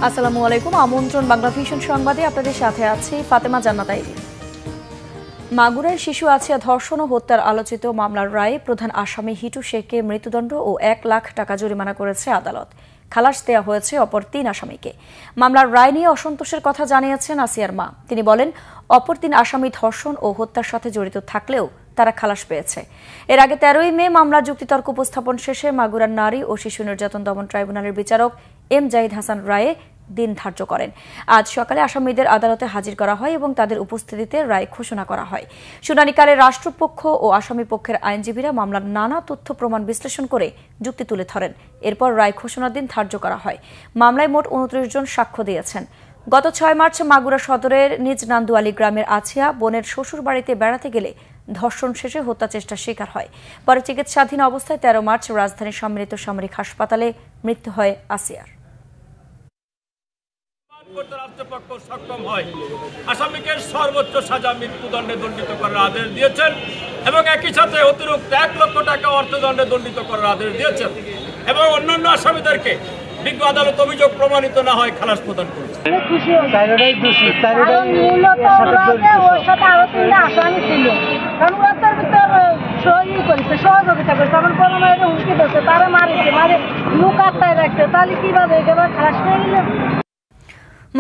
আসসালামু আলাইকুম। আমন্ত্রণ বাংলা ভিশন সংবাদে আপনাদের সাথে আছি ফাতেমা জান্নাত আইরিন। মাগুরায় শিশু আছিয়া ধর্ষণ ও হত্যার আলোচিত মামলার রায়ে প্রধান আসামি হিটু শেখকে মৃত্যুদণ্ড ও 1 লাখ টাকা জরিমানা করেছে আদালত। খালাস দেয়া হয়েছে অপর 3 আসামিকে। মামলার রায় নিয়ে অসন্তোষের কথা জানিয়েছেন আসিয়ার মা। তিনি বলেন, অপর 3 আসামি ধর্ষণ ও হত্যার সাথে জড়িত থাকলেও তারা খালাস পেয়েছে। এর আগে 13ই মে মামলার যুক্তিতর্ক উপস্থাপন শেষে মাগুরার নারী ও শিশু নির্যাতন দমন ট্রাইব্যুনালের বিচারক এম জাহিদ হাসান রায়ে দিন ধার্য করেন। আজ সকালে আসামিদের আদালতে হাজির করা হয় এবং তাদের উপস্থিতিতে রায় ঘোষণা করা হয়। শুনানিকালে রাষ্ট্রপক্ষ ও আসামি পক্ষের আইনজীবীরা মামলার নানা তথ্য প্রমাণ বিশ্লেষণ করে যুক্তি তুলে ধরেন। এরপর রায় ঘোষণার দিন ধার্য করা হয়। মামলায় মোট 29 জন সাক্ষ্য দিয়েছেন। গত 6 মার্চ মাগুরা সদরের নিজ নান্দুয়ালি গ্রামের আছিয়া বোনের শ্বশুর বাড়িতে বেড়াতে গেলে ধর্ষণ শেষে হত্যা চেষ্টার শিকার হয়। পরে চিকিৎসাধীন অবস্থায় 13 মার্চ রাজধানীর সম্মিলিত সামরিক হাসপাতালে মৃত্যু হয় আসিয়ার। রাষ্ট্রপক্ষ সক্ষম হয় আসামিকে সর্বোচ্চ সাজা মৃত্যুদণ্ডে দণ্ডিত করার আদেশ দিয়েছেন এবং একই সাথে অতিরিক্ত 1 লক্ষ টাকা অর্থদণ্ডে দণ্ডিত করার আদেশ দিয়েছেন এবং অন্যান্য আসামিদেরকে বিজ্ঞ আদালত অভিযোগ প্রমাণিত না হয় খালাস প্রদান করেছে।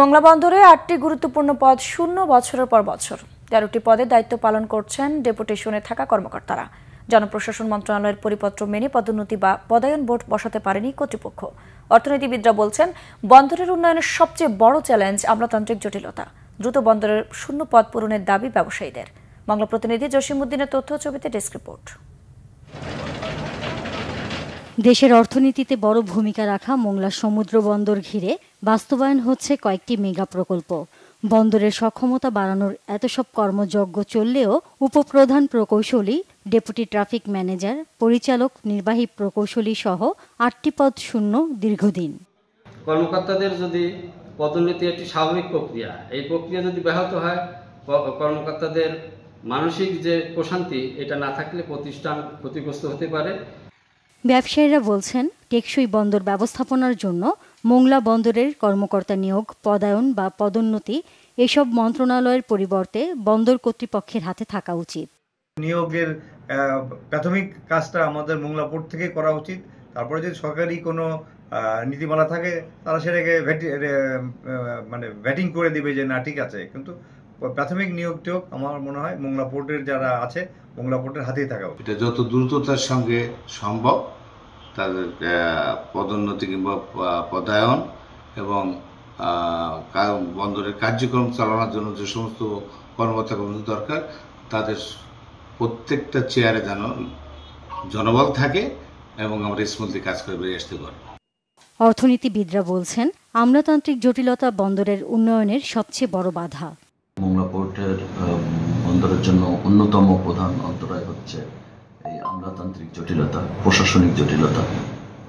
মংলা বন্দরে 8টি গুরুত্বপূর্ণ পদ শূন্য বছরের পর বছর। 13টি পদে দায়িত্ব পালন করছেন ডেপুটেশনে থাকা কর্মকর্তারা। জনপ্রশাসন মন্ত্রণালয়ের পরিপত্র মেনে পদোন্নতি বা পদায়ন বোর্ড বসাতে পারেনি কর্তৃপক্ষ। অর্থনীতিবিদরা বলছেন, বন্দরের উন্নয়নের সবচেয়ে বড় চ্যালেঞ্জ আমলাতান্ত্রিক জটিলতা। দ্রুত বন্দরের শূন্য পদ পূরণের দাবি ব্যবসায়ীদের। বাংলা প্রতিনিধি জসিমউদ্দিনের তথ্য ছবিতে ডেস্ক রিপোর্ট। দেশের অর্থনীতিতে বড় ভূমিকা রাখা মোংলা সমুদ্র বন্দর ঘিরে বাস্তবায়ন হচ্ছে কয়েকটি মেগা প্রকল্প। বন্দরের সক্ষমতা বাড়ানোর এত সব কর্মযজ্ঞ চললেও উপপ্রধান প্রকৌশলী, ডেপুটি ট্রাফিক ম্যানেজার, পরিচালক, নির্বাহী প্রকৌশলী সহ 8টি পদ শূন্য দীর্ঘদিন। কর্মকর্তাদের যদি পদোন্নতি একটি স্বাভাবিক প্রক্রিয়া, এই প্রক্রিয়া যদি ব্যাহত হয়, কর্মকর্তাদের মানসিক যে প্রশান্তি এটা না থাকলে প্রতিষ্ঠান ক্ষতিগ্রস্ত হতে পারে। ব্যবসায়ীরা বলছেন, টেকসই বন্দর ব্যবস্থাপনার জন্য মোংলা বন্দরের কর্মকর্তা নিয়োগ, পদায়ন বা পদোন্নতি এসব মন্ত্রণালয়ের পরিবর্তে বন্দর কর্তৃপক্ষের হাতে থাকা উচিত। নিয়োগের প্রাথমিক কাজটা আমাদের মোংলা পোর্ট থেকে করা উচিত। তারপরে যদি সরকারি কোনো নীতিমালা থাকে তারা সেটাকে ভেটিং করে দিবে যে না ঠিক আছে, কিন্তু প্রাথমিক নিয়োগটিও আমার মনে হয় মোংলা পোর্টের যারা আছে মোংলা পোর্টের হাতেই থাকা উচিত। এটা যত দ্রুততার সঙ্গে সম্ভব তাদের পদোন্নতি কিংবা পদায়ন এবং বন্দরের কার্যক্রম চালানোর জন্য যে সমস্ত কর্মকর্তা দরকার তাদের প্রত্যেকটা চেয়ারে যেন জনবল থাকে এবং আমরা স্মুথলি কাজ করে বেরিয়ে আসতে পারি। অর্থনীতিবিদরা বলছেন, আমলাতান্ত্রিক জটিলতা বন্দরের উন্নয়নের সবচেয়ে বড় বাধা। মোংলা পোর্টের বন্দরের জন্য অন্যতম প্রধান অন্তরায় হচ্ছে এই আমলাতান্ত্রিক জটিলতা, প্রশাসনিক জটিলতা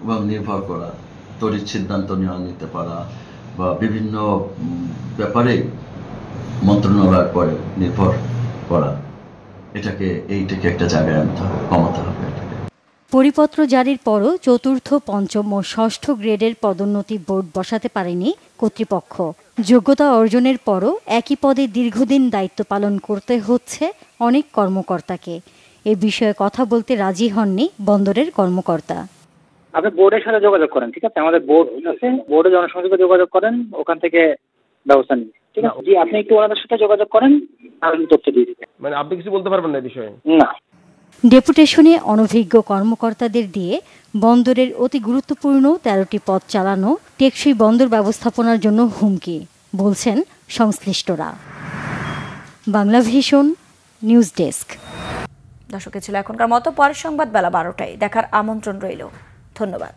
এবং নির্ভর করা, তড়িৎ সিদ্ধান্ত নিতে পারা বা বিভিন্ন ব্যাপারে মন্ত্রণালয়ের পরে নির্ভর করা, এইটাকে একটা জায়গায় আনতে হবে, কমাতে হবে। পরিপত্র জারির পরও চতুর্থ, পঞ্চম ও ষষ্ঠ গ্রেডের পদোন্নতি বোর্ড বসাতে পারেনি কর্তৃপক্ষ। যোগ্যতা অর্জনের পরও একই পদে দীর্ঘদিন দায়িত্ব পালন করতে হচ্ছে অনেক কর্মকর্তাকে। এ বিষয়ে কথা বলতে রাজি হননি বন্দরের কর্মকর্তা। আপনি বোর্ডের সাথে যোগাযোগ করেন, ঠিক আছে? আমাদের বোর্ড আছে, বোর্ডে জনসংযোগে যোগাযোগ করেন, ওখান থেকে ব্যবস্থা নিন, ঠিক আছে? জি, আপনি একটু ওনাদের সাথে যোগাযোগ করেন, তাহলে তথ্য দিয়ে দিবেন। মানে আপনি কিছু বলতে পারবেন না এই বিষয়ে? না। ডেপুটেশনে অনভিজ্ঞ কর্মকর্তাদের দিয়ে বন্দরের অতি গুরুত্বপূর্ণ 13টি পদ চালানো টেকসই বন্দর ব্যবস্থাপনার জন্য হুমকি, বলছেন সংশ্লিষ্টরা। Bangla vision news desk. দর্শক, ছিল এখনকার মতো। পরের সংবাদ বেলা 12টায় দেখার আমন্ত্রণ রইল। ধন্যবাদ।